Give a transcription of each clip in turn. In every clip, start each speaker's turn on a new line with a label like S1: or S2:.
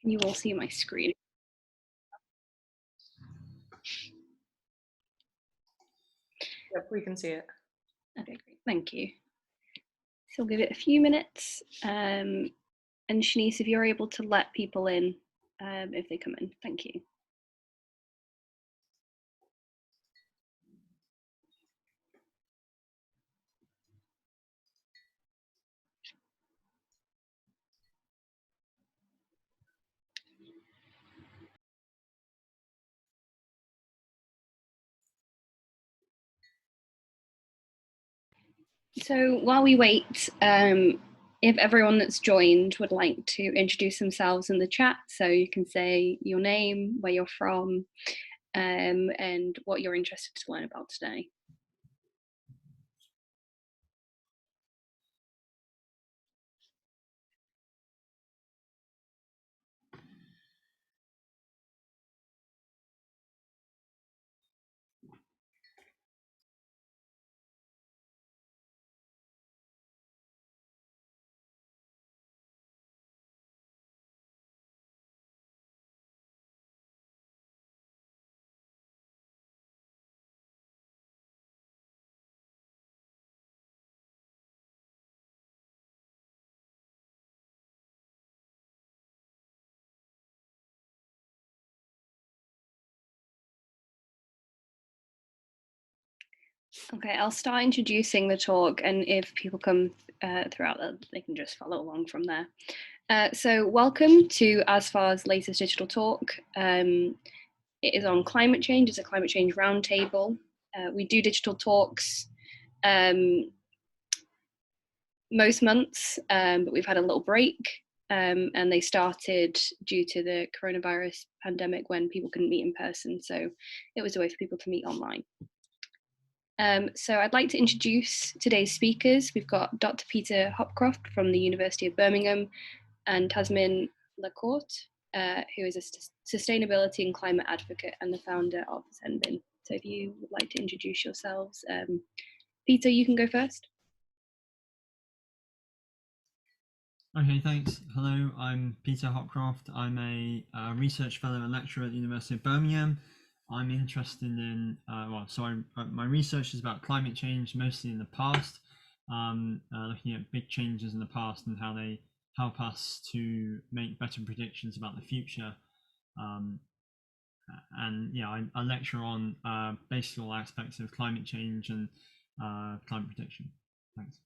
S1: Can you all see my screen?
S2: Yep, we can see it.
S1: Okay, great, thank you. So we'll give it a few minutes. And Shanice, if you're able to let people in if they come in, thank you. So while we wait, if everyone that's joined would like to introduce themselves in the chat, so you can say your name, where you're from, and what you're interested to learn about today. Okay, I'll start introducing the talk, and if people come throughout that, they can just follow along from there. So welcome to Asfar's latest digital talk. It is on climate change. It's a climate change roundtable. We do digital talks most months, but we've had a little break, and they started due to the coronavirus pandemic when people couldn't meet in person. So it was a way for people to meet online. So I'd like to introduce today's speakers. We've got Dr. Peter Hopcroft from the University of Birmingham and Tamsin Lacourte, who is a sustainability and climate advocate and the founder of Zenbin. So if you would like to introduce yourselves, Peter, you can go first.
S3: Okay, thanks. Hello, I'm Peter Hopcroft. I'm a research fellow and lecturer at the University of Birmingham. I'm interested in, my research is about climate change, mostly in the past, looking at big changes in the past and how they help us to make better predictions about the future. And yeah, I lecture on basically all aspects of climate change and climate prediction. Thanks.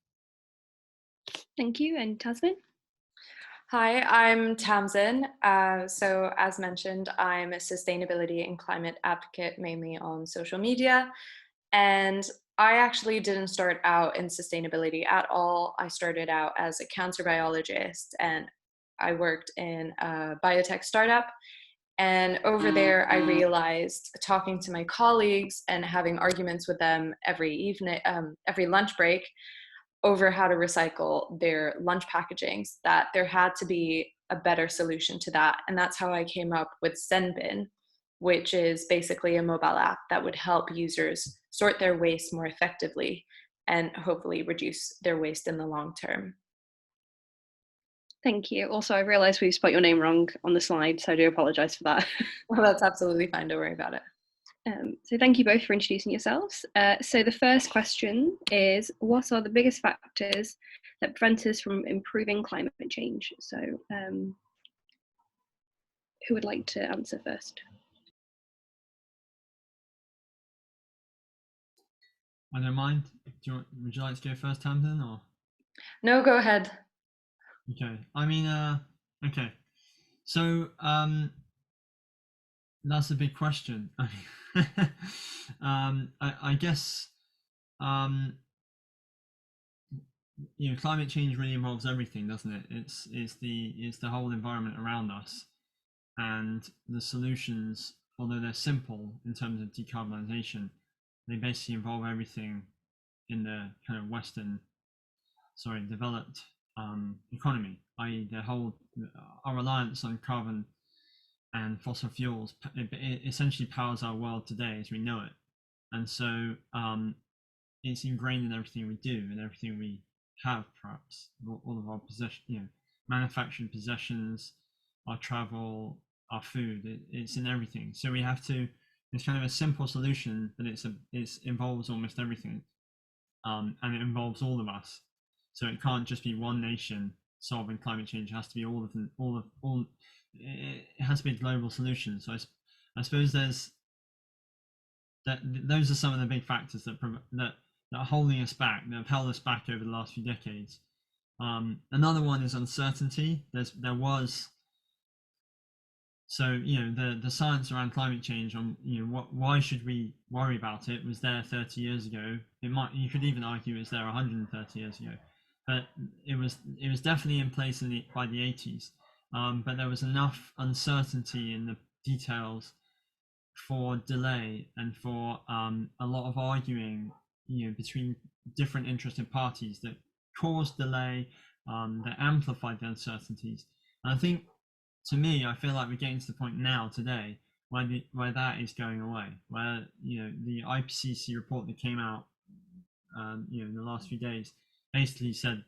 S1: Thank you. And Tamsin?
S2: Hi, I'm Tamsin. So as mentioned, I'm a sustainability and climate advocate, mainly on social media. And I actually didn't start out in sustainability at all. I started out as a cancer biologist, and I worked in a biotech startup. And over there, I realized, talking to my colleagues and having arguments with them every evening, every lunch break, over how to recycle their lunch packagings, that there had to be a better solution to that. And that's how I came up with Zenbin, which is basically a mobile app that would help users sort their waste more effectively and hopefully reduce their waste in the long term.
S1: Thank you. Also, I realised we spelled your name wrong on the slide, so I do apologise for that.
S2: Well, that's absolutely fine. Don't worry about it.
S1: So thank you both for introducing yourselves. So the first question is, what are the biggest factors that prevent us from improving climate change? So who would like to answer first?
S3: I don't mind. Would you like to go first, Tamsin, or?
S2: No, go ahead.
S3: Okay. I mean, okay. So, that's a big question. I guess, you know, climate change really involves everything, doesn't it? It's the whole environment around us, and the solutions, although they're simple in terms of decarbonisation, they basically involve everything in the kind of developed economy, i.e. our reliance on carbon and fossil fuels. It essentially powers our world today as we know it, and so it's ingrained in everything we do and everything we have. Perhaps all of our manufactured possessions, our travel, our food. It's in everything. So we have to. It's kind of a simple solution, but it involves almost everything, and it involves all of us. So it can't just be one nation solving climate change. It has to be all of them. It has to be a global solution. So I suppose those are some of the big factors that are holding us back, that have held us back over the last few decades. Another one is uncertainty. So the science around climate change on why should we worry about it was there 30 years ago. You could even argue it was there 130 years ago, but it was definitely in place by the 80s. But there was enough uncertainty in the details for delay and for a lot of arguing between different interested parties that caused delay, that amplified the uncertainties. And I think, to me, I feel like we're getting to the point now today where that is going away, where the IPCC report that came out in the last few days basically said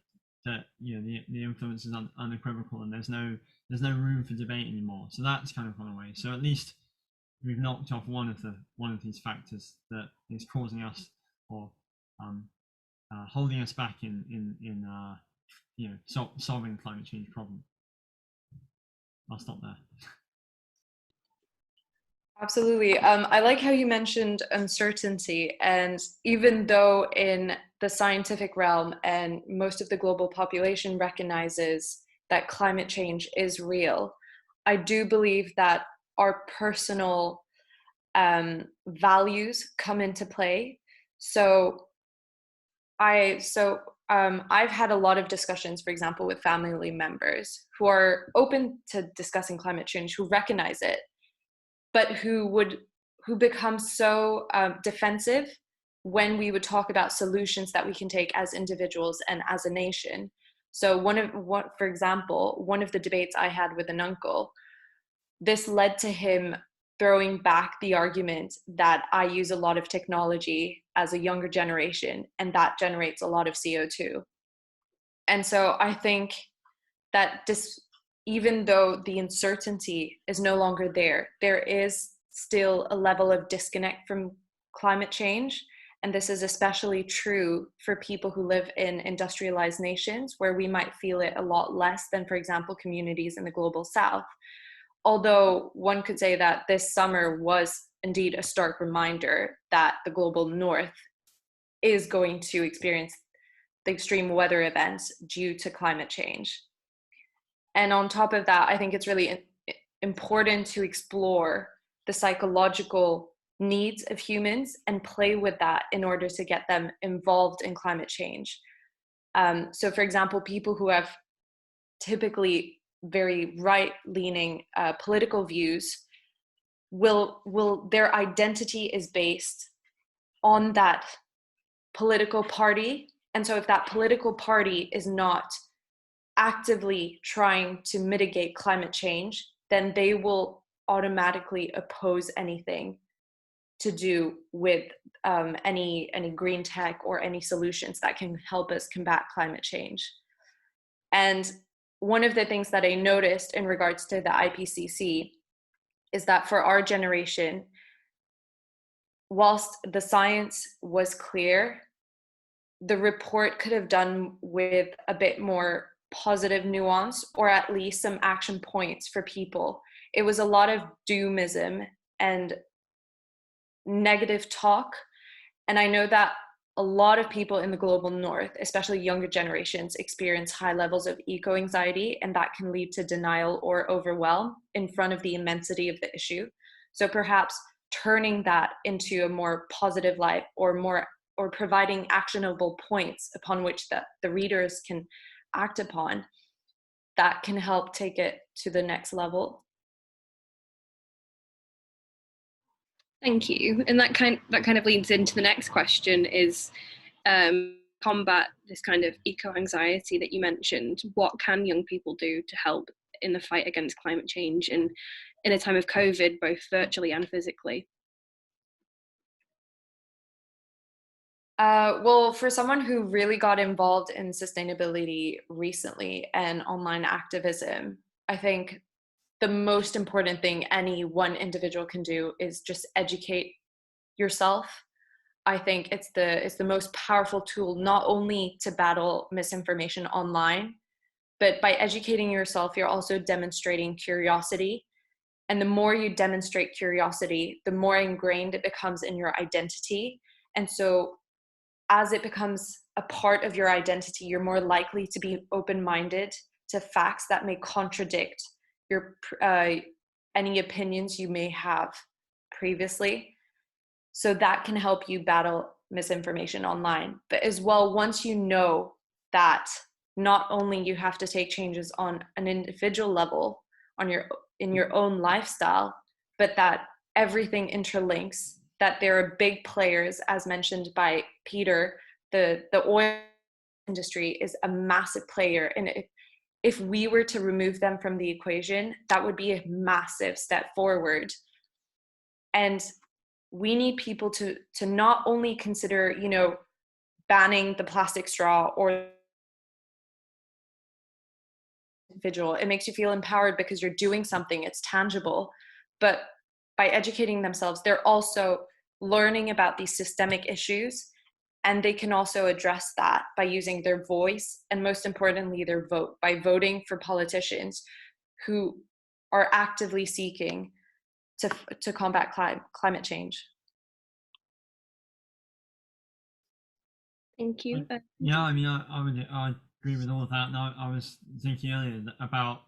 S3: that the influence is unequivocal, and there's no room for debate anymore. So that's kind of gone away. So at least we've knocked off one of these factors that is causing us or holding us back in solving the climate change problem. I'll stop there.
S2: Absolutely. I like how you mentioned uncertainty, and even though in the scientific realm and most of the global population recognizes that climate change is real, I do believe that our personal values come into play. So I've had a lot of discussions, for example, with family members who are open to discussing climate change, who recognize it, but who become so defensive when we would talk about solutions that we can take as individuals and as a nation. So for example, one of the debates I had with an uncle, this led to him throwing back the argument that I use a lot of technology as a younger generation, and that generates a lot of CO2. And so I think that even though the uncertainty is no longer there, there is still a level of disconnect from climate change. And this is especially true for people who live in industrialized nations, where we might feel it a lot less than, for example, communities in the global south. Although one could say that this summer was indeed a stark reminder that the global north is going to experience the extreme weather events due to climate change. And on top of that, I think it's really important to explore the psychological needs of humans and play with that in order to get them involved in climate change. So for example, people who have typically very right-leaning political views their identity is based on that political party. And so if that political party is not actively trying to mitigate climate change, then they will automatically oppose anything to do with any green tech or any solutions that can help us combat climate change. And one of the things that I noticed in regards to the IPCC is that for our generation, whilst the science was clear, the report could have done with a bit more positive nuance, or at least some action points for people. It was a lot of doomism and negative talk. And I know that a lot of people in the global north, especially younger generations, experience high levels of eco-anxiety, and that can lead to denial or overwhelm in front of the immensity of the issue. So perhaps turning that into a more positive light, or providing actionable points upon which the readers can act upon, that can help take it to the next level.
S1: Thank you. And that kind of leads into the next question is combat this kind of eco-anxiety that you mentioned. What can young people do to help in the fight against climate change in a time of COVID, both virtually and physically?
S2: Well, for someone who really got involved in sustainability recently and online activism, I think the most important thing any one individual can do is just educate yourself. I think it's the most powerful tool, not only to battle misinformation online, but by educating yourself, you're also demonstrating curiosity. And the more you demonstrate curiosity, the more ingrained it becomes in your identity. And so as it becomes a part of your identity, you're more likely to be open-minded to facts that may contradict your any opinions you may have previously. So that can help you battle misinformation online. But as well, once you know that not only you have to take changes on an individual level in your own lifestyle, but that everything interlinks, that there are big players, as mentioned by Peter, the oil industry is a massive player. And if we were to remove them from the equation, that would be a massive step forward. And we need people to not only consider, banning the plastic straw or individual. It makes you feel empowered because you're doing something, it's tangible. But by educating themselves, they're also learning about these systemic issues, and they can also address that by using their voice, and most importantly, their vote, by voting for politicians who are actively seeking to combat climate change.
S1: Thank you.
S3: Yeah, I mean, I agree with all of that. And I was thinking earlier about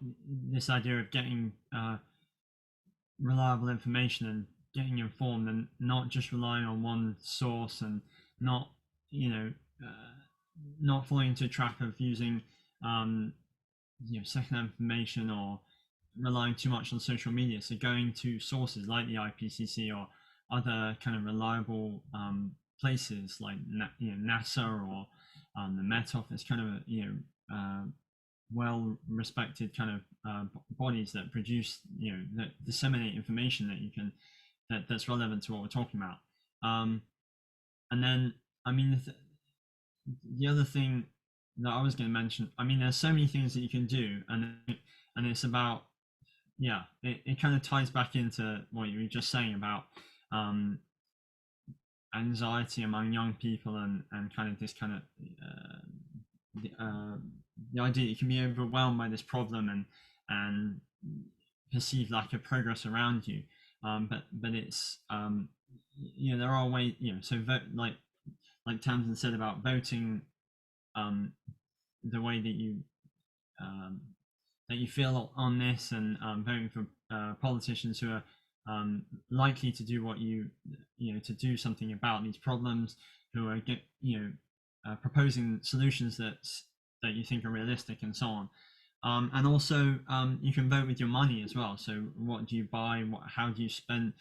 S3: this idea of getting reliable information and getting informed, and not just relying on one source, and not not falling into a trap of using secondhand information, or relying too much on social media. So going to sources like the IPCC or other kind of reliable places like NASA or the Met Office, kind of well respected kind of bodies that produce that disseminate information that you can that's relevant to what we're talking about. And then I mean the other thing that I was going to mention, I mean there's so many things that you can do, and it's about it kind of ties back into what you were just saying about anxiety among young people, and kind of this kind of the idea that you can be overwhelmed by this problem and perceive lack of progress around you, but it's there are ways, so vote, like Tamsin said about voting the way that you feel on this, and voting for politicians who are likely to do what to do something about these problems, who are proposing solutions that you think are realistic, and so on. And also you can vote with your money as well. So what do you buy? How do you spend?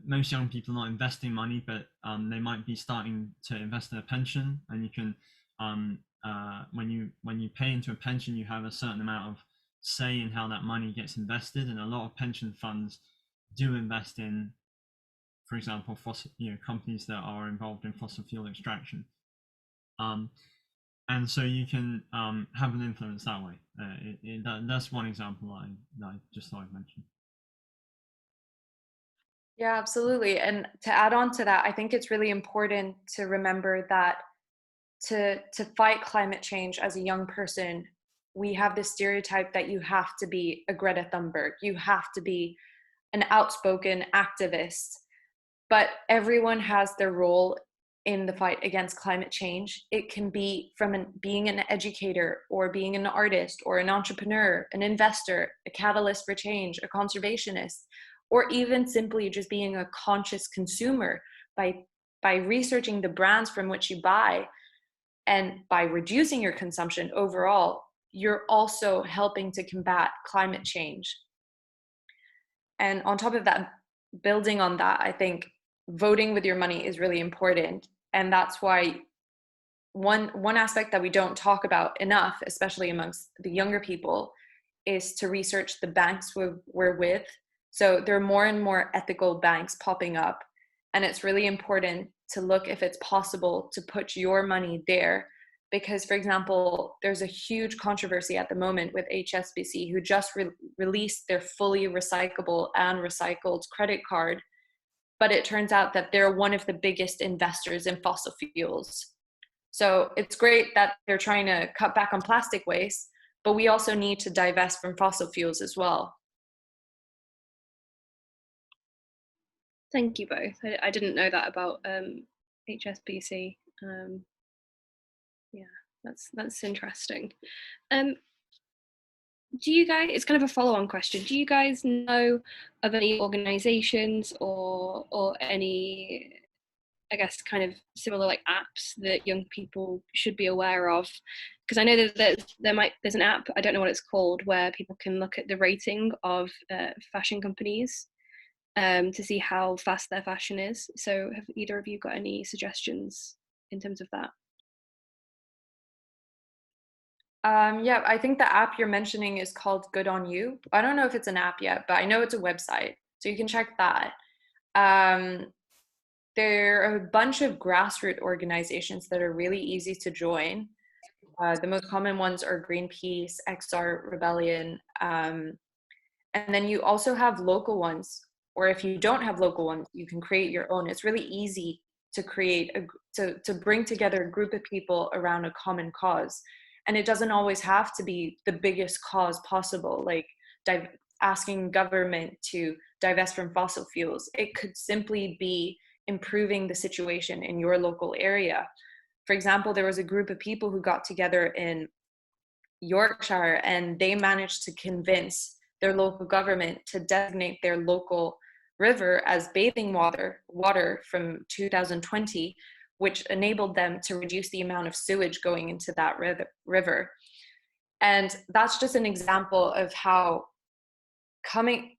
S3: Most young people are not investing money, but they might be starting to invest in a pension, and you can when you pay into a pension, you have a certain amount of say in how that money gets invested, and a lot of pension funds do invest in, for example, fossil companies that are involved in fossil fuel extraction, and so you can have an influence that way. That's one example I just thought I'd mention.
S2: Yeah, absolutely. And to add on to that, I think it's really important to remember that to fight climate change as a young person, we have this stereotype that you have to be a Greta Thunberg, you have to be an outspoken activist, but everyone has their role in the fight against climate change. It can be from being an educator, or being an artist, or an entrepreneur, an investor, a catalyst for change, a conservationist, or even simply just being a conscious consumer by researching the brands from which you buy, and by reducing your consumption overall. You're also helping to combat climate change. And on top of that, building on that, I think voting with your money is really important. And that's why one aspect that we don't talk about enough, especially amongst the younger people, is to research the banks we're with. So there are more and more ethical banks popping up, and it's really important to look if it's possible to put your money there, because, for example, there's a huge controversy at the moment with HSBC, who just released their fully recyclable and recycled credit card, but it turns out that they're one of the biggest investors in fossil fuels. So it's great that they're trying to cut back on plastic waste, but we also need to divest from fossil fuels as well.
S1: Thank you both. I didn't know that about HSBC. Yeah, that's interesting. Do you guys, it's kind of a follow-on question, do you guys know of any organizations or any, I guess, kind of similar like apps that young people should be aware of? Because I know that there's an app, I don't know what it's called, where people can look at the rating of fashion companies to see how fast their fashion is. So have either of you got any suggestions in terms of that?
S2: Yeah, I think the app you're mentioning is called Good On You. I don't know if it's an app yet, but I know it's a website, so you can check that. There are a bunch of grassroots organizations that are really easy to join. The most common ones are Greenpeace, XR Rebellion, and then you also have local ones, or if you don't have local ones, you can create your own. It's really easy to create to bring together a group of people around a common cause. And it doesn't always have to be the biggest cause possible, like asking government to divest from fossil fuels. It could simply be improving the situation in your local area. For example, there was a group of people who got together in Yorkshire, and they managed to convince their local government to designate their local river as bathing water from 2020, which enabled them to reduce the amount of sewage going into that river. And that's just an example of how coming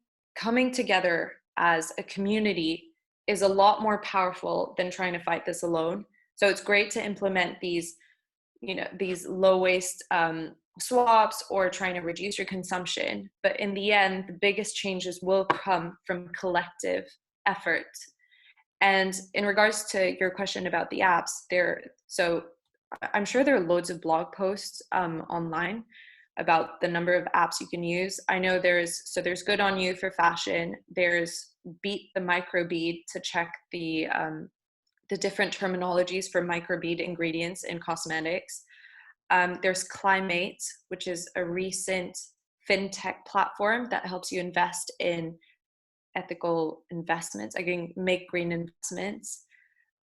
S2: together as a community is a lot more powerful than trying to fight this alone. So it's great to implement these low waste swaps or trying to reduce your consumption. But in the end, the biggest changes will come from collective effort. And in regards to your question about the apps, so I'm sure there are loads of blog posts online about the number of apps you can use. I know there's Good On You for fashion. There's Beat the Microbead to check the different terminologies for microbead ingredients in cosmetics. There's Climate, which is a recent fintech platform that helps you invest in ethical investments. I can make green investments.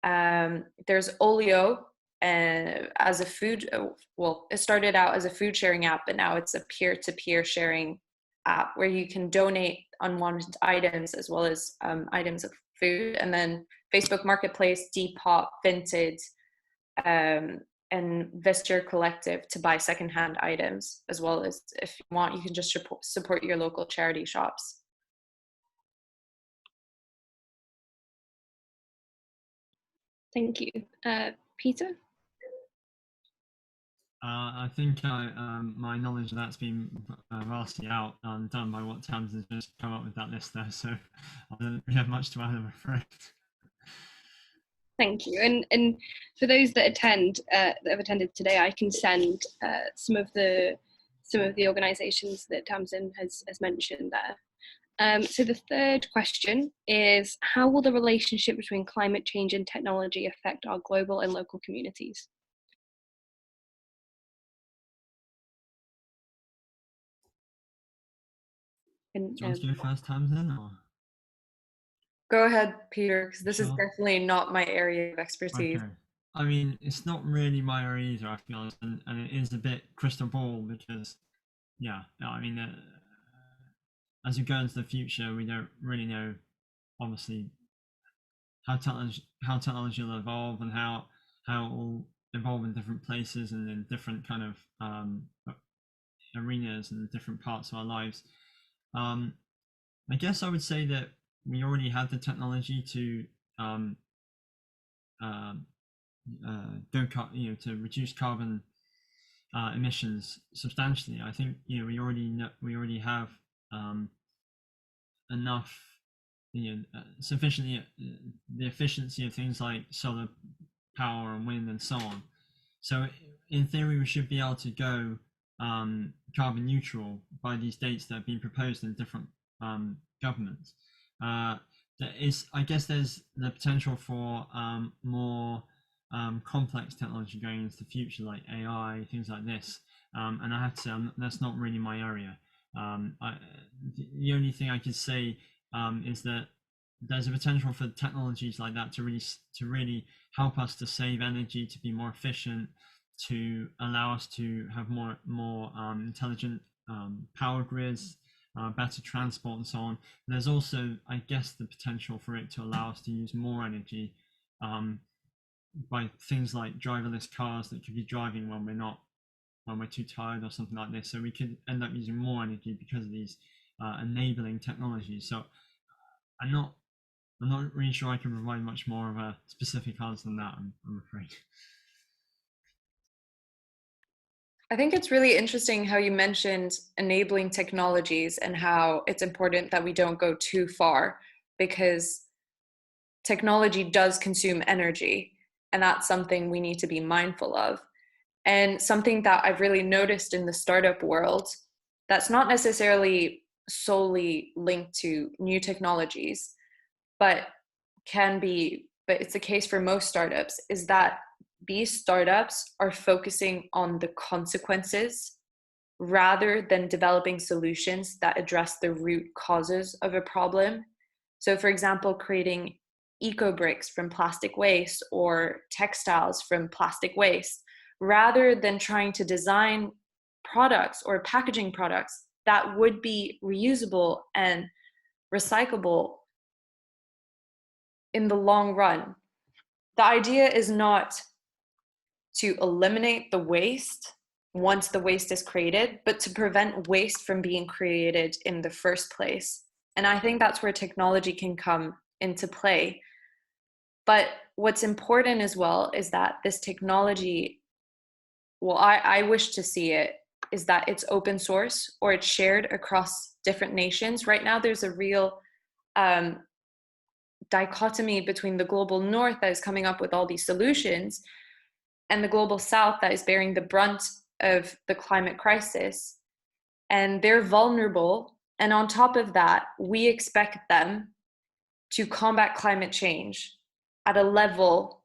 S2: There's Olio, as a food, it started out as a food sharing app, but now it's a peer-to-peer sharing app where you can donate unwanted items as well as items of food. And then Facebook Marketplace, Depop, Vinted, and Vesture Collective to buy secondhand items, as well as, if you want, you can just support your local charity shops.
S1: Thank you. Peter?
S3: I think my knowledge of that's been vastly outdone by what Tamsin has just come up with that list there, so I don't really have much to add, I'm afraid.
S1: Thank you. And for those that have attended today, I can send some of the organisations that Tamsin has mentioned there. So the third question is, how will the relationship between climate change and technology affect our global and local communities? And,
S3: Do you want to go first, Tamsin? Or?
S2: Go ahead, Peter, because this
S3: Sure.
S2: is definitely not my area of expertise.
S3: Okay. I mean, it's not really my area either, I have to be honest, and it is a bit crystal ball because, yeah, I mean, as we go into the future, we don't really know, obviously, how technology will evolve and how it will evolve in different places and in different kind of arenas and different parts of our lives. I guess I would say that we already have the technology to to reduce carbon emissions substantially. I think we already have enough, sufficiently the efficiency of things like solar power and wind and so on. So in theory, we should be able to go carbon neutral by these dates that have been proposed in different governments. I guess there's the potential for more complex technology going into the future, like AI, things like this. And I have to say, that's not really my area. The only thing I could say is that there's a potential for technologies like that to really help us to save energy, to be more efficient, to allow us to have more intelligent power grids, better transport, and so on. There's also, I guess, the potential for it to allow us to use more energy by things like driverless cars that could be driving when we're too tired or something like this. So we could end up using more energy because of these enabling technologies. So I'm not really sure I can provide much more of a specific answer than that, I'm afraid.
S2: I think it's really interesting how you mentioned enabling technologies and how it's important that we don't go too far, because technology does consume energy, and that's something we need to be mindful of. And something that I've really noticed in the startup world that's not necessarily solely linked to new technologies, but it's the case for most startups, is that these startups are focusing on the consequences rather than developing solutions that address the root causes of a problem. So for example, creating eco bricks from plastic waste or textiles from plastic waste, rather than trying to design products or packaging products that would be reusable and recyclable in the long run. The idea is not to eliminate the waste once the waste is created, but to prevent waste from being created in the first place. And I think that's where technology can come into play. But what's important as well is that this technology, well, I wish to see it, is that it's open source or it's shared across different nations. Right now, there's a real dichotomy between the global north that is coming up with all these solutions and the global south that is bearing the brunt of the climate crisis. And they're vulnerable. And on top of that, we expect them to combat climate change at a level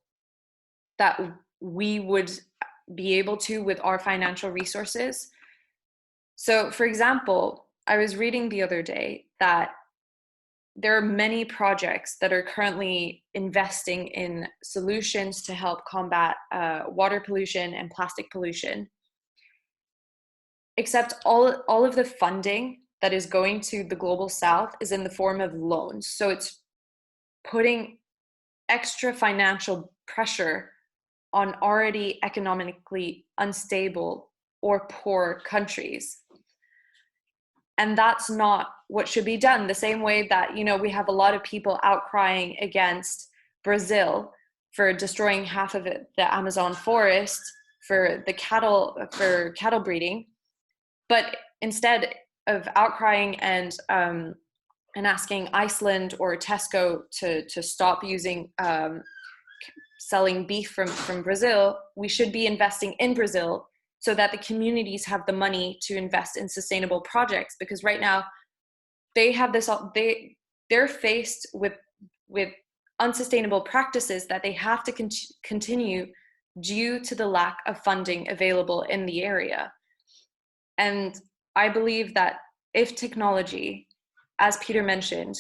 S2: that we would be able to with our financial resources. So, for example, I was reading the other day that there are many projects that are currently investing in solutions to help combat water pollution and plastic pollution. Except all of the funding that is going to the global south is in the form of loans. So it's putting extra financial pressure on already economically unstable or poor countries. And that's not what should be done. The same way that, we have a lot of people outcrying against Brazil for destroying half of the Amazon forest for cattle breeding. But instead of outcrying and asking Iceland or Tesco to stop selling beef from Brazil, we should be investing in Brazil so that the communities have the money to invest in sustainable projects. Because right now they have they're faced with unsustainable practices that they have to continue due to the lack of funding available in the area. And I believe that if technology, as Peter mentioned,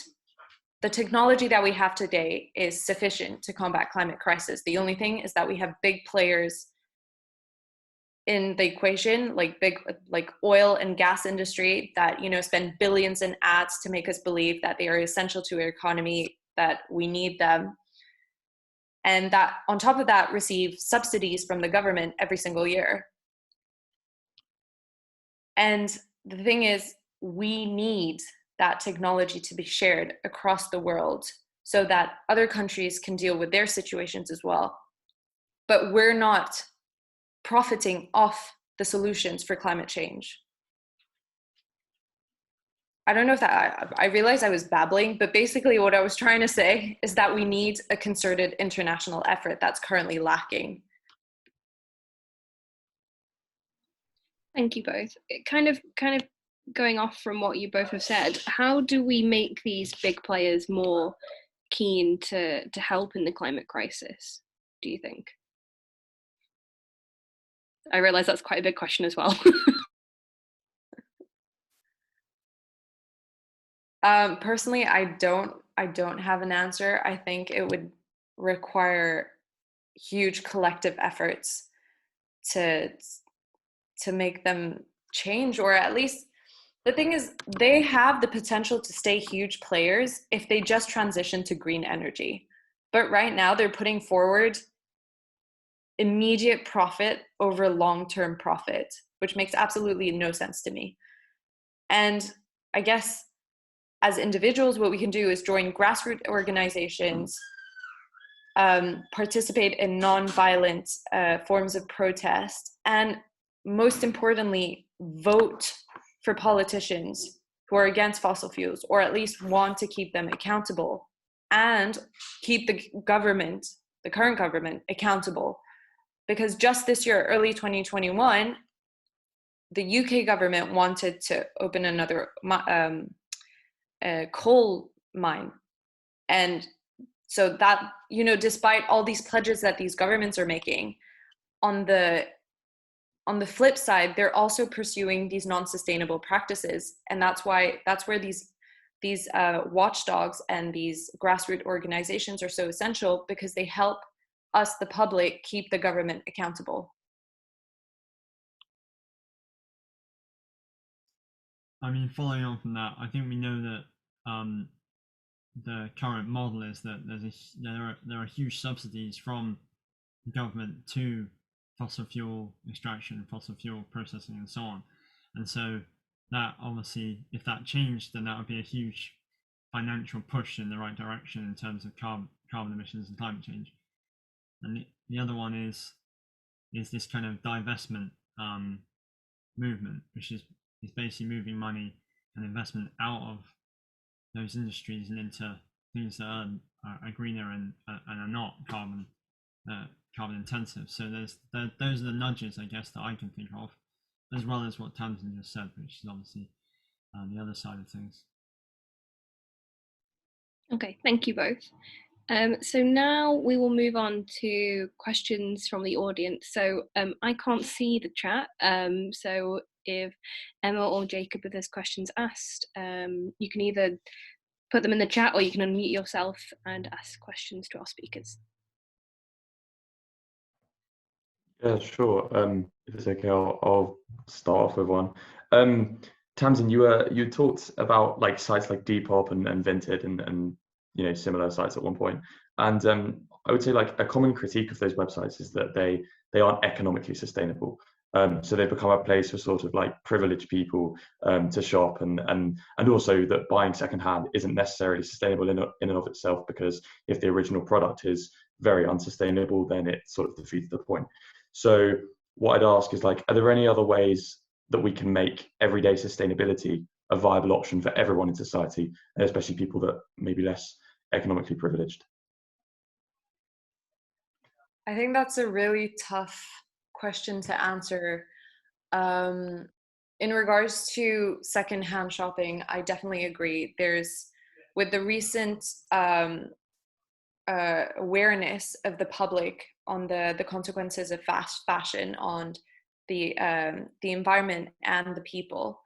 S2: the technology that we have today is sufficient to combat climate crisis. The only thing is that we have big players in the equation, like oil and gas industry that, spend billions in ads to make us believe that they are essential to our economy, that we need them. And that on top of that receive subsidies from the government every single year. And the thing is, we need that technology to be shared across the world so that other countries can deal with their situations as well. But we're not profiting off the solutions for climate change. I don't know if that, I realized I was babbling, but basically what I was trying to say is that we need a concerted international effort that's currently lacking.
S1: Thank you both. It kind of going off from what you both have said, how do we make these big players more keen to help in the climate crisis, do you think? I realize that's quite a big question as well.
S2: Personally, I don't have an answer. I think it would require huge collective efforts to make them change, or at least the thing is they have the potential to stay huge players if they just transition to green energy. But right now they're putting forward immediate profit over long-term profit, which makes absolutely no sense to me. And I guess as individuals, what we can do is join grassroots organizations, participate in non-violent forms of protest, and most importantly, vote for politicians who are against fossil fuels, or at least want to keep them accountable, and keep the government, the current government, accountable. Because just this year, early 2021, the UK government wanted to open another coal mine. And so that, despite all these pledges that these governments are making, on the flip side, they're also pursuing these non-sustainable practices. And that's where these watchdogs and these grassroots organizations are so essential, because they help us, the public, keep the government accountable.
S3: I mean, following on from that, I think we know that the current model is that there are huge subsidies from the government to fossil fuel extraction, fossil fuel processing, and so on. And so that obviously, if that changed, then that would be a huge financial push in the right direction in terms of carbon emissions and climate change. And the other one is this kind of divestment movement, which is basically moving money and investment out of those industries and into things that are greener and are not carbon intensive. So those are the nudges, I guess, that I can think of, as well as what Tamsin just said, which is obviously the other side of things.
S1: Okay, thank you both. So now we will move on to questions from the audience. So I can't see the chat. So if Emma or Jacob, if there's questions asked, you can either put them in the chat or you can unmute yourself and ask questions to our speakers.
S4: Yeah, sure. If it's okay, I'll start off with one. Tamsin, you talked about like sites like Depop and Vinted and similar sites at one point. And I would say like a common critique of those websites is that they aren't economically sustainable. So they become a place for sort of like privileged people to shop, and also that buying secondhand isn't necessarily sustainable in and of itself, because if the original product is very unsustainable, then it sort of defeats the point. So what I'd ask is like, are there any other ways that we can make everyday sustainability a viable option for everyone in society, and especially people that may be less economically privileged?
S2: I think that's a really tough question to answer. In regards to secondhand shopping, I definitely agree. With the recent awareness of the public on the consequences of fast fashion on the environment and the people,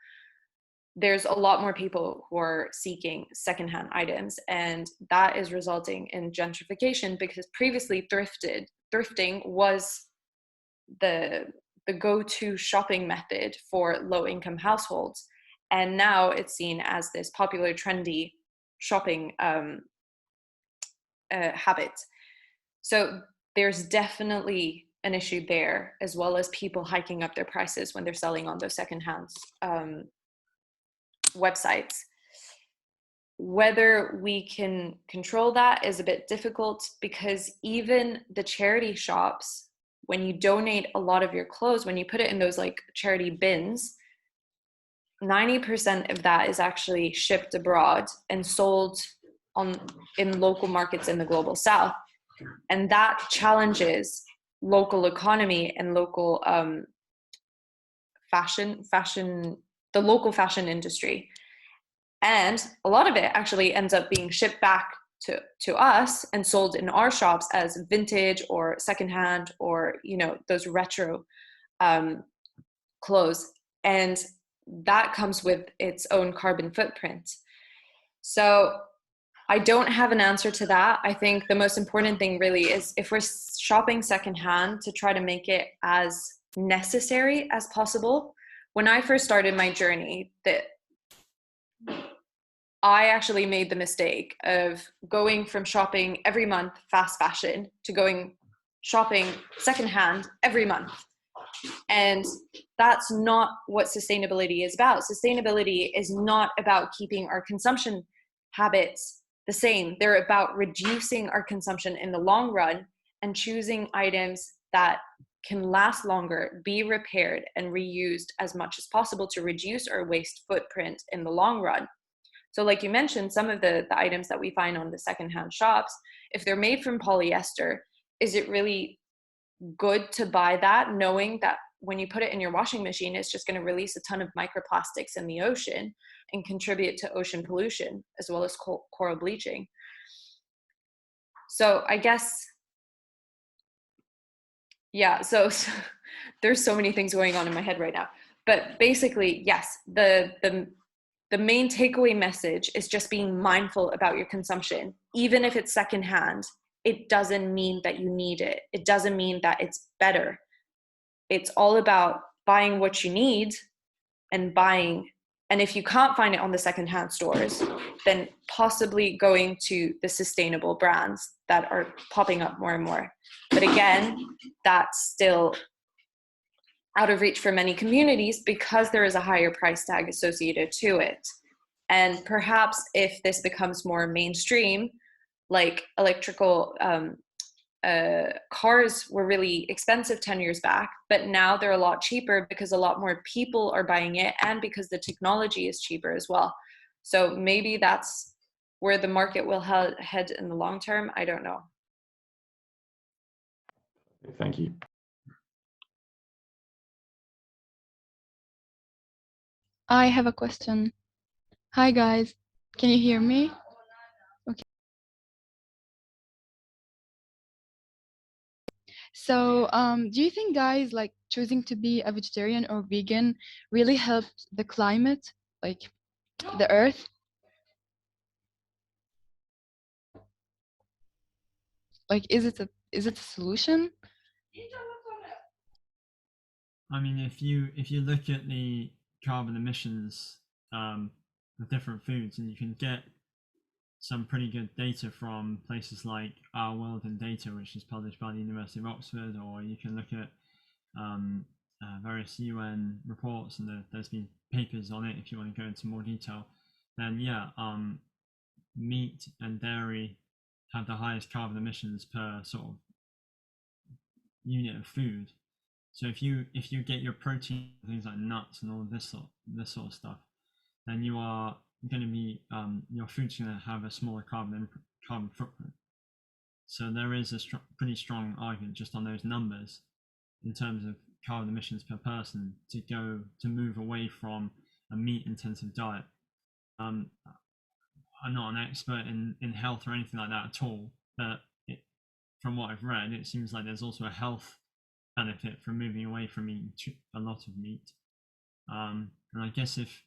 S2: there's a lot more people who are seeking secondhand items, and that is resulting in gentrification, because previously thrifting was the go-to shopping method for low-income households, and now it's seen as this popular, trendy shopping habit. So there's definitely an issue there, as well as people hiking up their prices when they're selling on those secondhand websites. Whether we can control that is a bit difficult, because even the charity shops, when you donate a lot of your clothes, when you put it in those like charity bins, 90% of that is actually shipped abroad and sold in local markets in the global south. And that challenges local economy and local the local fashion industry. And a lot of it actually ends up being shipped back to us and sold in our shops as vintage or secondhand, or, you know, those retro clothes. And that comes with its own carbon footprint. So I don't have an answer to that. I think the most important thing really is, if we're shopping secondhand, to try to make it as necessary as possible. When I first started my journey, I actually made the mistake of going from shopping every month fast fashion to going shopping secondhand every month. And that's not what sustainability is about. Sustainability is not about keeping our consumption habits the same. They're about reducing our consumption in the long run and choosing items that can last longer, be repaired and reused as much as possible to reduce our waste footprint in the long run. So like you mentioned, some of the items that we find on the secondhand shops, if they're made from polyester, is it really good to buy that, knowing that when you put it in your washing machine, it's just going to release a ton of microplastics in the ocean and contribute to ocean pollution as well as coral bleaching? So I guess, yeah, so there's so many things going on in my head right now. But basically, yes, the main takeaway message is just being mindful about your consumption. Even if it's secondhand, it doesn't mean that you need it. It doesn't mean that it's better. It's all about buying what you need and buying. And if you can't find it on the secondhand stores, then possibly going to the sustainable brands that are popping up more and more. But again, that's still out of reach for many communities because there is a higher price tag associated to it. And perhaps if this becomes more mainstream, like electrical cars were really expensive 10 years back, but now they're a lot cheaper because a lot more people are buying it and because the technology is cheaper as well. So maybe that's where the market will head in the long term. I don't know.
S4: Thank you.
S5: I have a question. Hi guys, can you hear me? Okay. So, do you think guys like choosing to be a vegetarian or vegan really helps the climate, like the earth? Like, is it a solution?
S3: I mean, if you look at the carbon emissions of different foods, and you can get some pretty good data from places like Our World in Data, which is published by the University of Oxford, or you can look at various UN reports, and there's been papers on it if you want to go into more detail. Then yeah, meat and dairy have the highest carbon emissions per sort of unit of food. So if you get your protein, things like nuts and all of this sort of stuff, then you are going to be your food's going to have a smaller carbon footprint. So there is a pretty strong argument just on those numbers in terms of carbon emissions per person to move away from a meat-intensive diet. I'm not an expert in health or anything like that at all, but from what I've read, it seems like there's also a health benefit from moving away from eating a lot of meat. And I guess if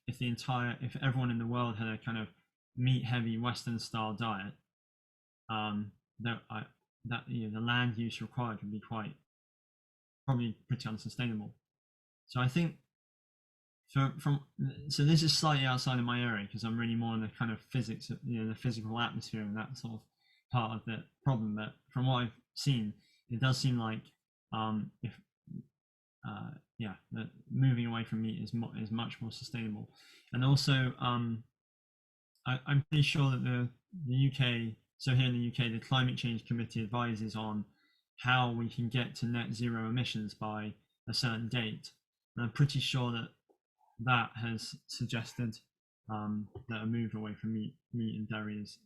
S3: everyone in the world had a kind of meat-heavy Western-style diet, the land use required would be probably pretty unsustainable. So I think so this is slightly outside of my area because I'm really more in the kind of physics, the physical atmosphere and that sort of part of the problem. But from what I've seen, it does seem like that moving away from meat is much more sustainable. And also, I'm pretty sure that the UK, so here in the UK, the Climate Change Committee advises on how we can get to net zero emissions by a certain date. And I'm pretty sure that has suggested that a move away from meat and dairy is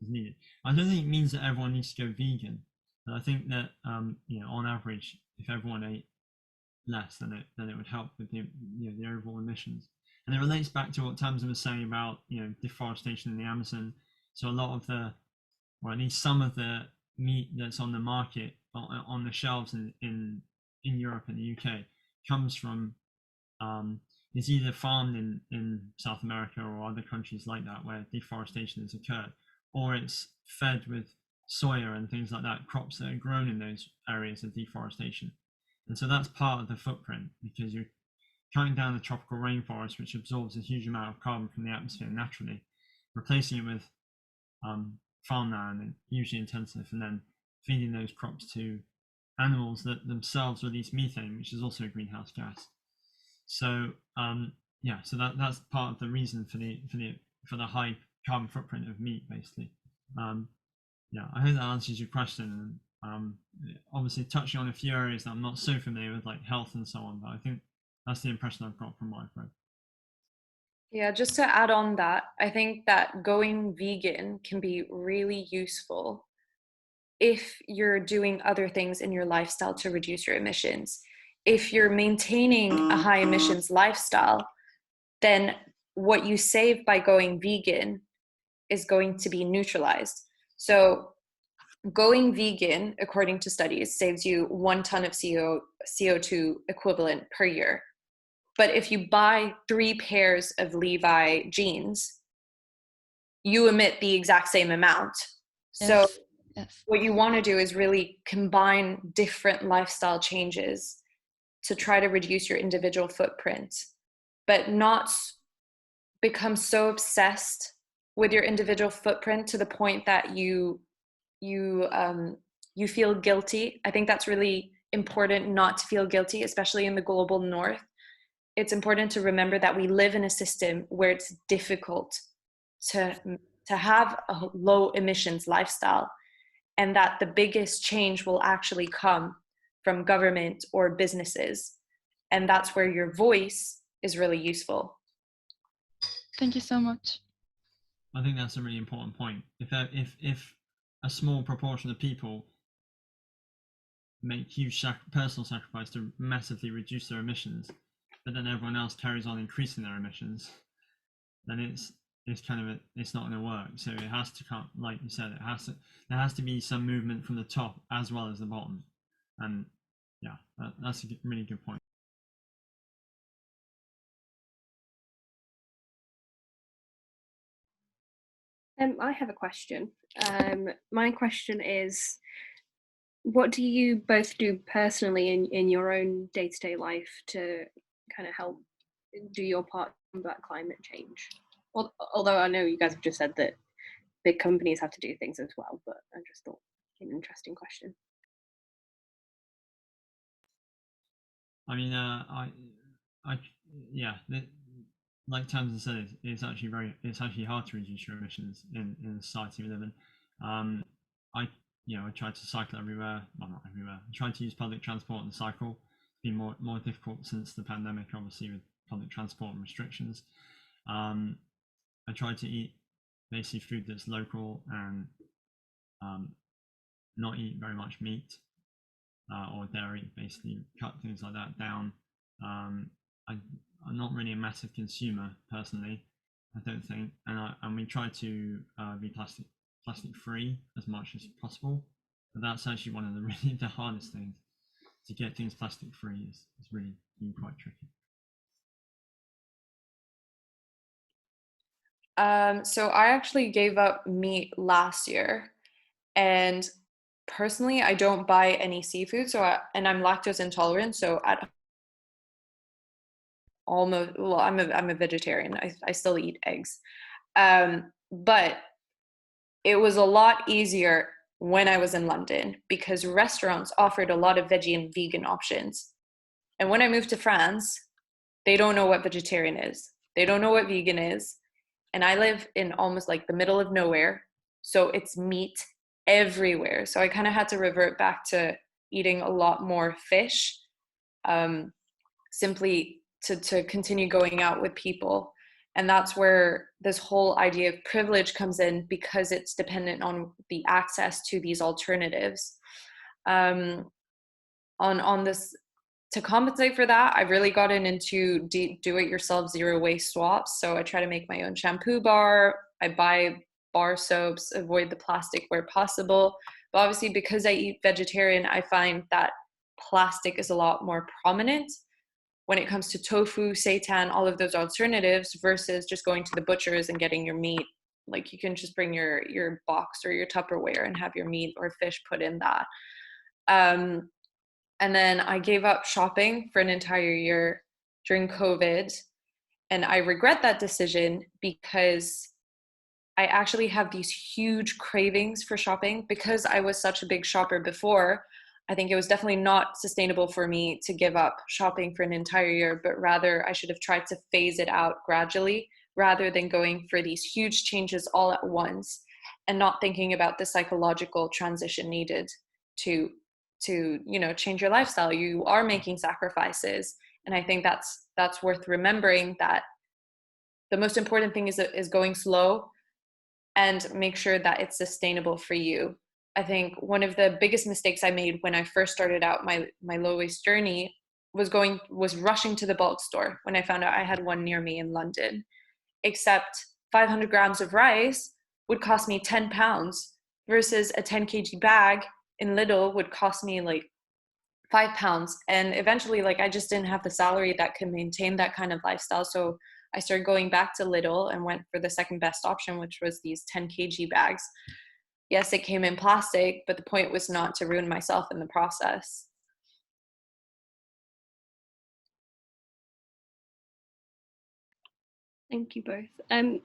S3: needed. I don't think it means that everyone needs to go vegan, but I think that on average, if everyone ate less, then it would help with the overall emissions. And it relates back to what Tamsin was saying about deforestation in the Amazon. So a lot of or at least some of the meat that's on the market, on the shelves in Europe and the UK, comes from is either farmed in South America or other countries like that where deforestation has occurred, or it's fed with soya and things like that, crops that are grown in those areas of deforestation. And so that's part of the footprint, because you're cutting down the tropical rainforest, which absorbs a huge amount of carbon from the atmosphere naturally, replacing it with farmland, and usually intensive, and then feeding those crops to animals that themselves release methane, which is also a greenhouse gas. So so that's part of the reason for the high carbon footprint of meat, basically. I hope that answers your question. Obviously touching on a few areas that I'm not so familiar with, like health and so on, but I think that's the impression I've got from what I've read.
S2: Yeah, just to add on that, I think that going vegan can be really useful if you're doing other things in your lifestyle to reduce your emissions. If you're maintaining a high emissions lifestyle, then what you save by going vegan is going to be neutralized. So going vegan, according to studies, saves you 1 ton of CO2 equivalent per year. But if you buy 3 pairs of Levi jeans, you emit the exact same amount. So
S5: Yes.
S2: What you want to do is really combine different lifestyle changes to try to reduce your individual footprint, but not become so obsessed with your individual footprint to the point that you feel guilty. I think that's really important, not to feel guilty, especially in the global north. It's important to remember that we live in a system where it's difficult to have a low emissions lifestyle, and that the biggest change will actually come from government or businesses. And that's where your voice is really useful.
S5: Thank you so much.
S3: I think that's a really important point. If a small proportion of people make huge personal sacrifice to massively reduce their emissions, but then everyone else carries on increasing their emissions, then it's not going to work. So it has to come, like you said, there has to be some movement from the top as well as the bottom. And that's a really good point.
S1: I have a question. My question is, what do you both do personally in your own day-to-day life to kind of help do your part to combat climate change? Although I know you guys have just said that big companies have to do things as well, but I just thought it was an interesting question.
S3: I mean, like Tamsin said, it's actually hard to reduce your emissions in the society we live in. I try to cycle everywhere. Well, not everywhere. I try to use public transport and cycle. It's been more difficult since the pandemic, obviously, with public transport and restrictions. I try to eat basically food that's local and not eat very much meat or dairy. Basically, cut things like that down. I'm not really a massive consumer personally, I don't think, and we try to be plastic free as much as possible. But that's actually one of the hardest things. To get things plastic free is really been quite tricky.
S2: So I actually gave up meat last year, and personally, I don't buy any seafood. And I'm lactose intolerant, so I'm a vegetarian. I still eat eggs, but it was a lot easier when I was in London because restaurants offered a lot of veggie and vegan options. And when I moved to France, they don't know what vegetarian is. They don't know what vegan is. And I live in almost like the middle of nowhere. So it's meat everywhere. So I kind of had to revert back to eating a lot more fish, simply to continue going out with people. And that's where this whole idea of privilege comes in, because it's dependent on the access to these alternatives. On this to compensate for that, I've really gotten into do-it-yourself zero waste swaps. So I try to make my own shampoo bar. I buy bar soaps, avoid the plastic where possible. But obviously, because I eat vegetarian, I find that plastic is a lot more prominent when it comes to tofu, seitan, all of those alternatives, versus just going to the butchers and getting your meat. Like, you can just bring your box or your Tupperware and have your meat or fish put in that. And then I gave up shopping for an entire year during COVID. And I regret that decision because I actually have these huge cravings for shopping. Because I was such a big shopper before, I think it was definitely not sustainable for me to give up shopping for an entire year, but rather I should have tried to phase it out gradually rather than going for these huge changes all at once and not thinking about the psychological transition needed to change your lifestyle. You are making sacrifices, and I think that's worth remembering, that the most important thing is going slow and make sure that it's sustainable for you. I think one of the biggest mistakes I made when I first started out my low waste journey was rushing to the bulk store when I found out I had one near me in London. Except 500 grams of rice would cost me £10 versus a 10 kg bag in Lidl would cost me like £5. And eventually, like, I just didn't have the salary that could maintain that kind of lifestyle. So I started going back to Lidl and went for the second best option, which was these 10 kg bags. Yes, it came in plastic, but the point was not to ruin myself in the process.
S1: Thank you both. Emma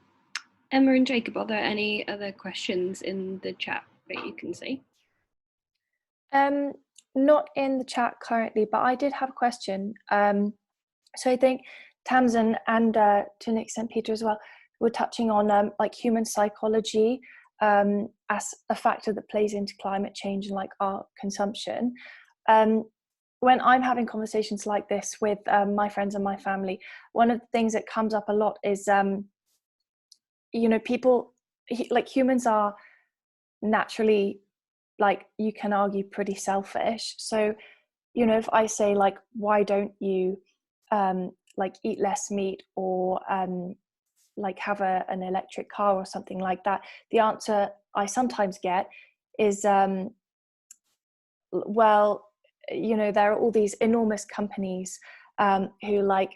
S1: and Jacob, are there any other questions in the chat that you can see?
S6: Not in the chat currently, but I did have a question. So I think Tamsin and to an extent Peter as well were touching on like human psychology as a factor that plays into climate change and like our consumption. When I'm having conversations like this with my friends and my family, one of the things that comes up a lot is, people, like humans are naturally, like, you can argue, pretty selfish. So, if I say like, why don't you like eat less meat or like have an electric car or something like that, the answer I sometimes get is, well, there are all these enormous companies who like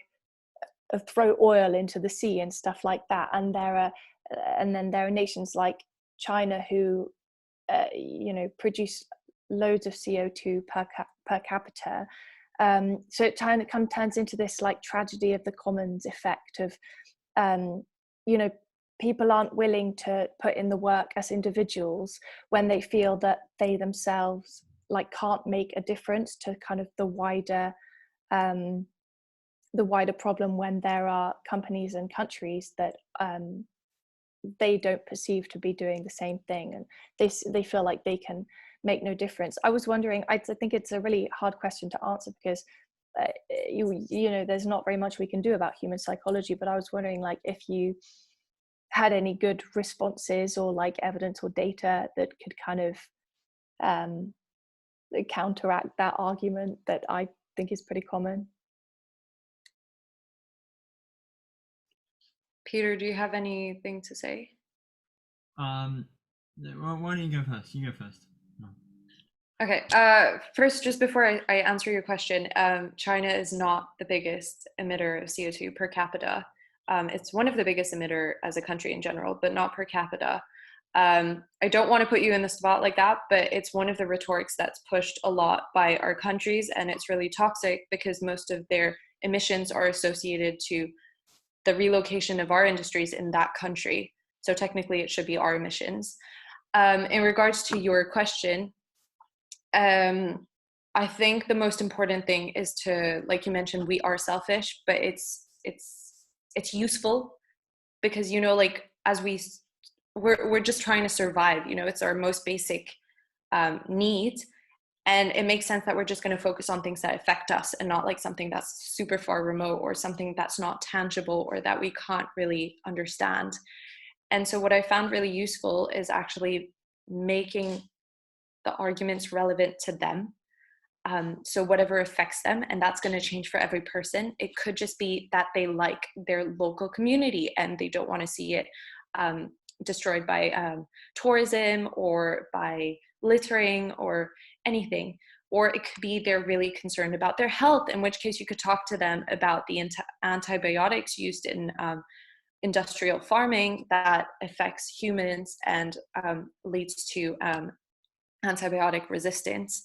S6: throw oil into the sea and stuff like that, and then there are nations like China who produce loads of CO2 per capita. So it kind of turns into this like tragedy of the commons effect of people aren't willing to put in the work as individuals when they feel that they themselves like can't make a difference to kind of the wider problem, when there are companies and countries that they don't perceive to be doing the same thing, and they feel like they can make no difference. I was wondering, I think it's a really hard question to answer because there's not very much we can do about human psychology, but I was wondering like if you had any good responses or like evidence or data that could kind of counteract that argument that I think is pretty common.
S2: Peter, do you have anything to say?
S3: Why don't you go first? You go first. No.
S2: Okay, first, just before I answer your question, China is not the biggest emitter of CO2 per capita. It's one of the biggest emitter as a country in general, but not per capita. I don't want to put you in the spot like that, but it's one of the rhetorics that's pushed a lot by our countries, and it's really toxic because most of their emissions are associated to the relocation of our industries in that country. So technically it should be our emissions. In regards to your question, I think the most important thing is to, like you mentioned, we are selfish, but it's useful because, like, as we're just trying to survive, it's our most basic need. And it makes sense that we're just going to focus on things that affect us and not like something that's super far remote or something that's not tangible or that we can't really understand. And so what I found really useful is actually making the arguments relevant to them. So whatever affects them, and that's going to change for every person. It could just be that they like their local community and they don't want to see it destroyed by tourism or by littering or anything. Or it could be they're really concerned about their health, in which case you could talk to them about the antibiotics used in industrial farming that affects humans and leads to antibiotic resistance.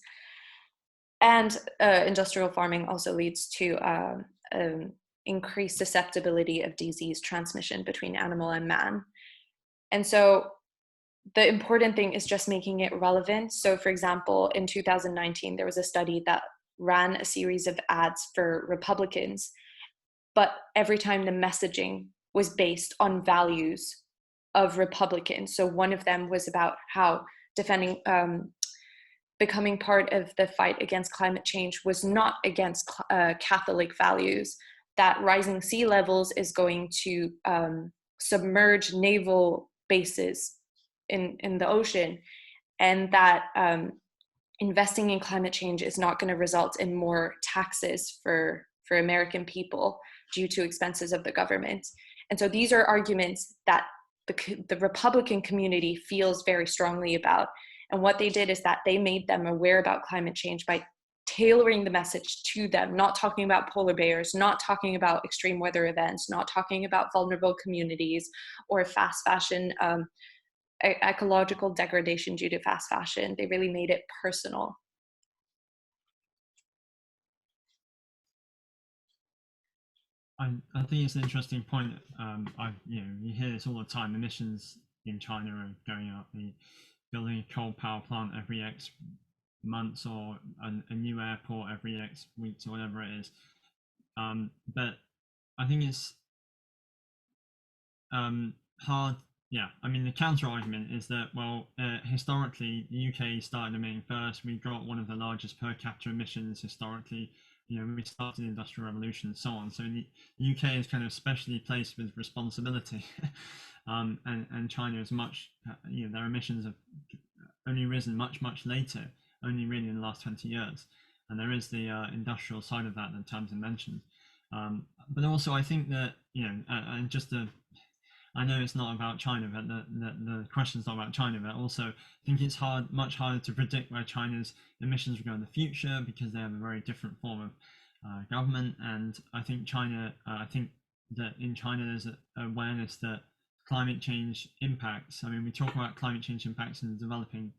S2: And industrial farming also leads to increased susceptibility of disease transmission between animal and man. And so the important thing is just making it relevant. So for example, in 2019, there was a study that ran a series of ads for Republicans, but every time the messaging was based on values of Republicans. So one of them was about how defending, becoming part of the fight against climate change was not against Catholic values, that rising sea levels is going to submerge naval bases in the ocean, and that investing in climate change is not going to result in more taxes for American people due to expenses of the government. And so these are arguments that the Republican community feels very strongly about. And what they did is that they made them aware about climate change by tailoring the message to them, not talking about polar bears, not talking about extreme weather events, not talking about vulnerable communities or fast fashion, ecological degradation due to fast fashion. They really made it personal.
S3: I think it's an interesting point. You hear this all the time. Emissions in China are going up. Building a coal power plant every X months, or a new airport every X weeks, or whatever it is. But I think it's hard. Yeah, I mean, the counter argument is that, well, historically, the UK started emitting first. We got one of the largest per capita emissions historically. We started the Industrial Revolution and so on. So the UK is kind of specially placed with responsibility. And China is much, their emissions have only risen much later, only really in the last 20 years. And there is the industrial side of that Tamsin mentioned. But also I think that, and just I know it's not about China, but the question's not about China, but also I think it's much harder to predict where China's emissions will go in the future, because they have a very different form of government. And I think that in China there's an awareness that climate change impacts. I mean, we talk about climate change impacts in the developing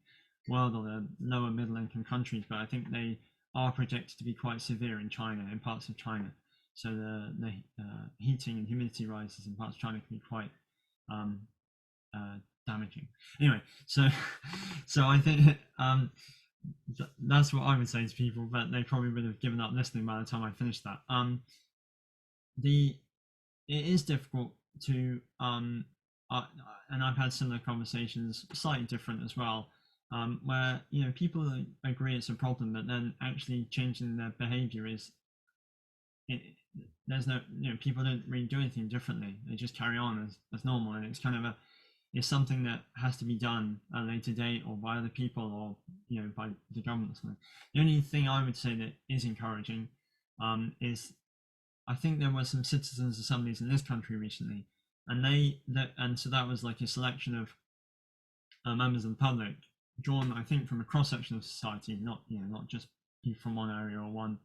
S3: world or the lower middle income countries, but I think they are projected to be quite severe in China, in parts of China. So the heating and humidity rises in parts of China can be quite damaging. Anyway, so I think that's what I would say to people, but they probably would have given up listening by the time I finished that. It is difficult to and I've had similar conversations, slightly different as well, where people agree it's a problem, but then actually changing their behavior there's no, people don't really do anything differently. They just carry on as normal, and it's kind of it's something that has to be done at a later date, or by other people, or by the government or something. The only thing I would say that is encouraging is, I think there were some citizens' assemblies in this country recently, and so that was like a selection of members of the public, drawn, I think, from a cross section of society, not just people from one area or one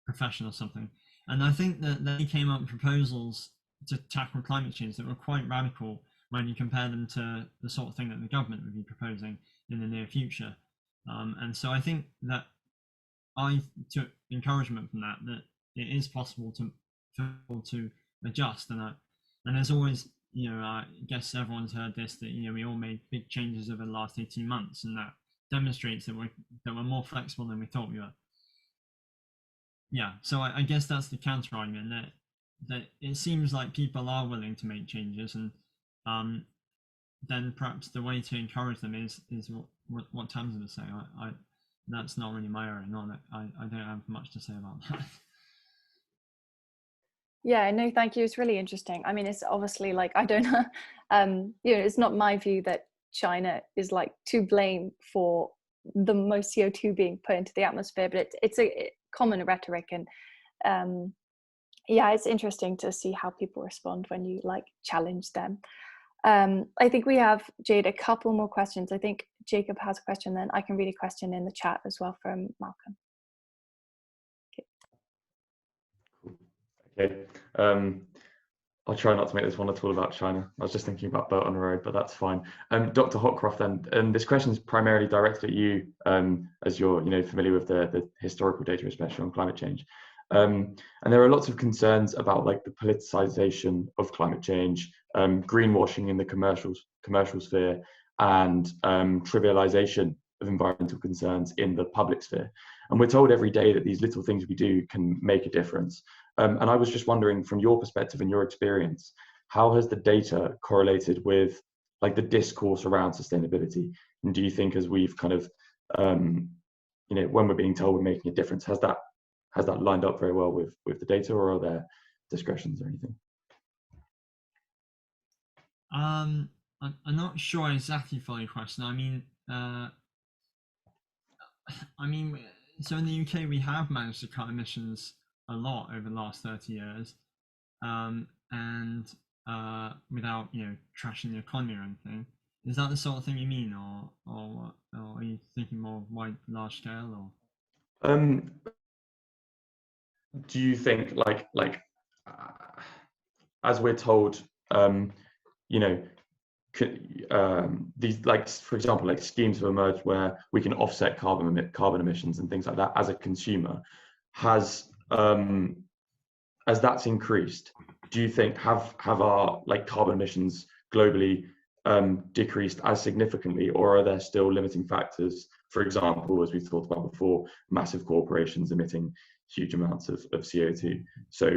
S3: profession or something. And I think that they came up with proposals to tackle climate change that were quite radical when you compare them to the sort of thing that the government would be proposing in the near future. And so I think that I took encouragement from that it is possible to adjust, and there's always, I guess everyone's heard this, that we all made big changes over the last 18 months, and that demonstrates that we're more flexible than we thought we were. Yeah, so I guess that's the counter argument, that it seems like people are willing to make changes, and then perhaps the way to encourage them is what Tamsin was saying. That's not really my area. I don't have much to say about that.
S6: Yeah, no, thank you. It's really interesting. I mean, it's obviously like, I don't know, it's not my view that China is like to blame for the most CO2 being put into the atmosphere, but it's a common rhetoric. And yeah, it's interesting to see how people respond when you like challenge them. I think we have, Jade, a couple more questions. I think Jacob has a question, then I can read a question in the chat as well from Malcolm.
S4: Okay. I'll try not to make this one at all about China. I was just thinking about Belt on the Road, but that's fine. Dr. Hopcroft, then, and this question is primarily directed at you, as you're familiar with the historical data, especially on climate change. And there are lots of concerns about like the politicization of climate change, greenwashing in the commercial sphere, and trivialization of environmental concerns in the public sphere. And we're told every day that these little things we do can make a difference. And I was just wondering, from your perspective and your experience, how has the data correlated with like the discourse around sustainability? And do you think, as we've kind of, when we're being told we're making a difference, has that lined up very well with the data, or are there discretions or anything?
S3: I'm not sure exactly for your question. So in the UK, we have managed to cut emissions a lot over the last 30 years, and without trashing the economy or anything. Is that the sort of thing you mean, or are you thinking more large scale, or?
S4: Do you think like as we're told, these, like, for example, like schemes have emerged where we can offset carbon emissions and things like that as a consumer, as that's increased, do you think have our like carbon emissions globally decreased as significantly, or are there still limiting factors? For example, as we've talked about before, massive corporations emitting huge amounts of CO2. So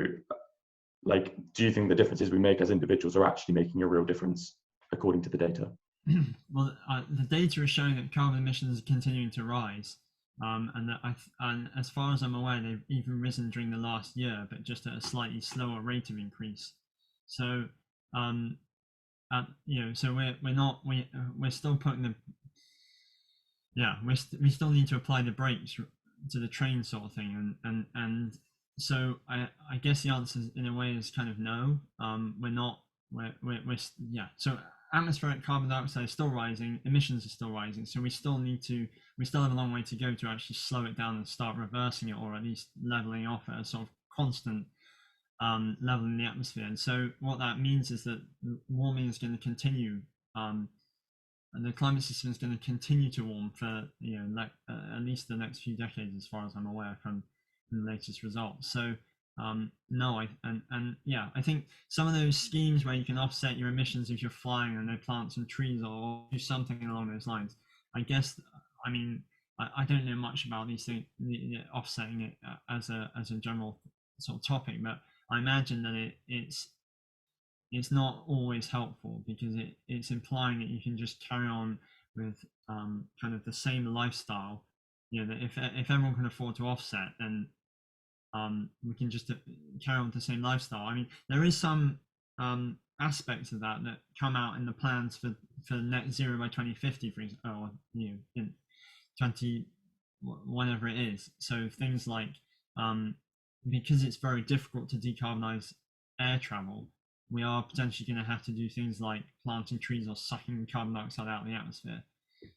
S4: like, do you think the differences we make as individuals are actually making a real difference according to the data?
S3: Well, the data is showing that carbon emissions are continuing to rise. And as far as I'm aware, they've even risen during the last year, but just at a slightly slower rate of increase. So, so we're still putting we still need to apply the brakes to the train, sort of thing, and so I guess the answer in a way is kind of no. So atmospheric carbon dioxide is still rising, emissions are still rising, so we still have a long way to go to actually slow it down and start reversing it, or at least leveling off at a sort of constant level in the atmosphere. And so what that means is that warming is going to continue, and the climate system is going to continue to warm for at least the next few decades, as far as I'm aware from the latest results. So no, I think some of those schemes where you can offset your emissions if you're flying and they plant some trees or do something along those lines, I guess, I don't know much about these things, offsetting it as a general sort of topic, but I imagine that it's not always helpful, because it's implying that you can just carry on with kind of the same lifestyle. That if everyone can afford to offset, then we can just carry on with the same lifestyle. I mean, there is some aspects of that come out in the plans for net zero by 2050, for example, or in 20 whatever it is. So things like because it's very difficult to decarbonize air travel, we are potentially going to have to do things like planting trees or sucking carbon dioxide out of the atmosphere.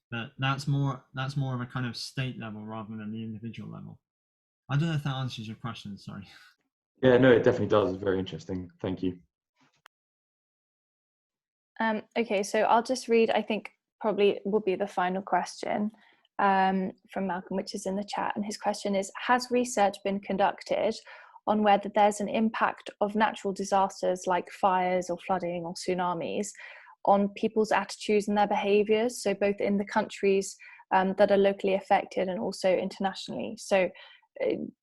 S3: But that's more of a kind of state level rather than the individual level. I don't know if that answers your question, sorry.
S4: Yeah, no, it definitely does. It's very interesting. Thank you.
S6: Okay, so I'll just read, I think probably will be the final question from Malcolm, which is in the chat. And his question is, has research been conducted on whether there's an impact of natural disasters like fires or flooding or tsunamis on people's attitudes and their behaviours? So both in the countries that are locally affected and also internationally. So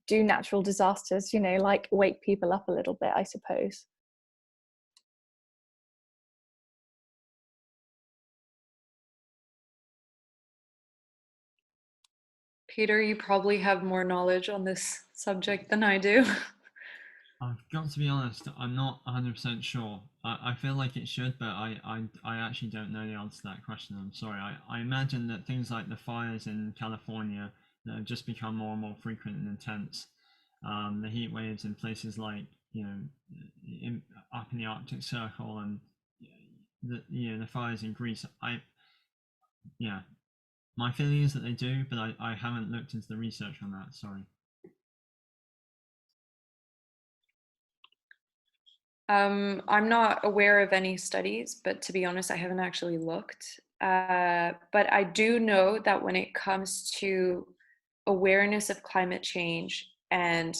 S6: do natural disasters, like wake people up a little bit, I suppose?
S2: Peter, you probably have more knowledge on this subject than I do.
S3: I've got to be honest, I'm not 100% sure. I feel like it should, but I actually don't know the answer to that question. I'm sorry. I imagine that things like the fires in California that have just become more and more frequent and intense, the heat waves in places like, up in the Arctic Circle, and the fires in Greece. My feeling is that they do, but I haven't looked into the research on that. Sorry.
S2: I'm not aware of any studies, but to be honest, I haven't actually looked. But I do know that when it comes to awareness of climate change and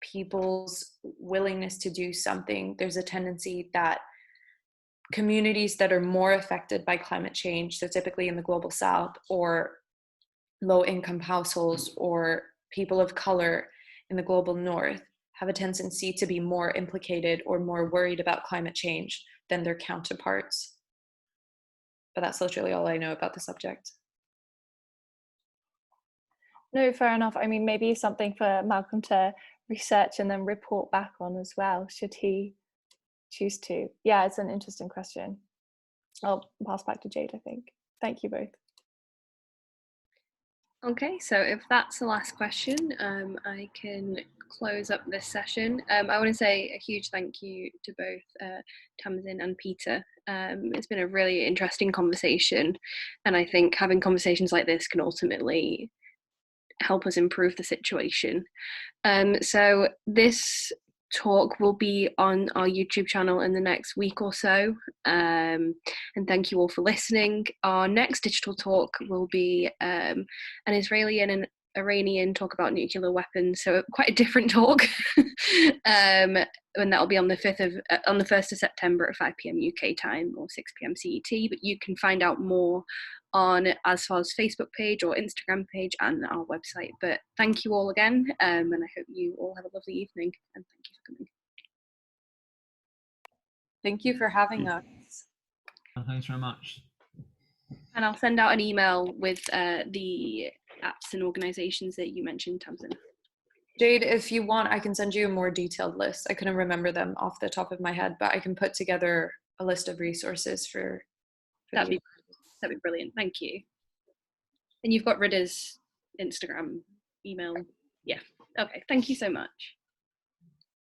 S2: people's willingness to do something, there's a tendency that communities that are more affected by climate change, so typically in the global south, or low-income households, or people of color in the global north, have a tendency to be more implicated or more worried about climate change than their counterparts. But that's literally all I know about the subject.
S6: No, fair enough. I mean, maybe something for Malcolm to research and then report back on as well, should he choose to. Yeah, it's an interesting question. I'll pass back to Jade, I think. Thank you both.
S1: Okay, so if that's the last question, I can close up this session. I want to say a huge thank you to both Tamsin and Peter. It's been a really interesting conversation, and I think having conversations like this can ultimately help us improve the situation. So this talk will be on our YouTube channel in the next week or so, and thank you all for listening. Our next digital talk will be an Israeli and an Iranian talk about nuclear weapons, so quite a different talk. And that will be on the 1st of September at 5 p.m. UK time or 6 p.m. CET. But you can find out more on Asfar's Facebook page or Instagram page and our website. But thank you all again, and I hope you all have a lovely evening, and thank you for coming.
S2: Thank you for having us.
S3: Thanks very much.
S1: And I'll send out an email with the apps and organisations that you mentioned, Tamsin.
S2: Jade, if you want, I can send you a more detailed list. I couldn't remember them off the top of my head, but I can put together a list of resources for
S1: That'd be brilliant. Thank you. And you've got Ridda's Instagram, email. Yeah. Okay. Thank you so much.